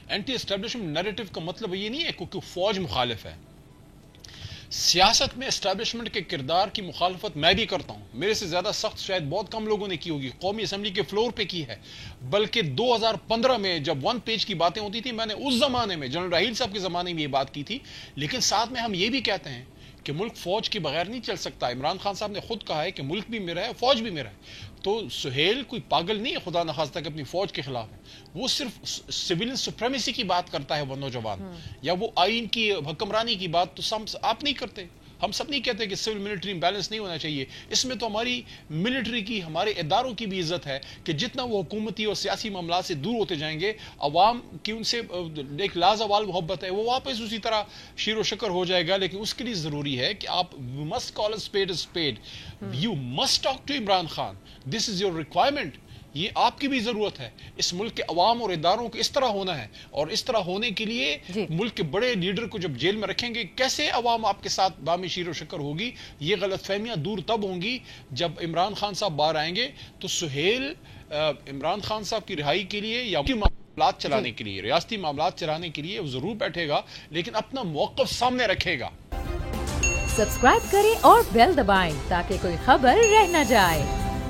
Anti establishment narrative کا مطلب یہ نہیں ہے کہ فوج مخالف ہے. سیاست میں اسٹیبلشمنٹ کے کردار کی مخالفت میں بھی کرتا ہوں. میرے سے زیادہ سخت شاید بہت کم لوگوں نے کی ہوگی, قومی اسمبلی کے فلور پہ کی ہے. بلکہ 2015 میں جب 1 پیج کی باتیں ہوتی تھی, میں نے اس زمانے میں جنرل راحیل صاحب کے زمانے میں یہ بات کی تھی. لیکن ساتھ میں ہم یہ بھی کہتے ہیں کہ ملک فوج کے بغیر نہیں چل سکتا. عمران خان صاحب نے خود کہا ہے کہ ملک بھی میرا ہے, فوج بھی میرا ہے. تو سہیل کوئی پاگل نہیں ہے خدا نخواستہ کہ اپنی فوج کے خلاف ہے. وہ صرف سویلین سپریمیسی کی بات کرتا ہے وہ نوجوان, یا وہ آئین کی حکمرانی کی بات تو آپ نہیں کرتے. ہم سب نہیں کہتے کہ سول ملٹری بیلنس نہیں ہونا چاہیے. اس میں تو ہماری ملٹری کی, ہمارے اداروں کی بھی عزت ہے کہ جتنا وہ حکومتی اور سیاسی معاملات سے دور ہوتے جائیں گے, عوام کی ان سے ایک لازوال محبت ہے, وہ واپس اسی طرح شیر و شکر ہو جائے گا. لیکن اس کے لیے ضروری ہے کہ آپ must call a spade a spade. You must talk to Imran Khan. This is your requirement. یہ آپ کی بھی ضرورت ہے. اس ملک کے عوام اور اداروں کو اس طرح ہونا ہے, اور اس طرح ہونے کے لیے ملک کے بڑے لیڈر کو جب جیل میں رکھیں گے, کیسے عوام آپ کے ساتھ بامی شیر و شکر ہوگی؟ یہ غلط فہمیاں دور تب ہوں گی جب عمران خان صاحب باہر آئیں گے. تو سہیل عمران خان صاحب کی رہائی کے لیے یا معاملات چلانے کے لیے, ریاستی معاملات چلانے کے لیے وہ ضرور بیٹھے گا, لیکن اپنا موقف سامنے رکھے گا. سبسکرائب کریں اور بیل دبائیں تاکہ کوئی خبر رہ نہ جائے.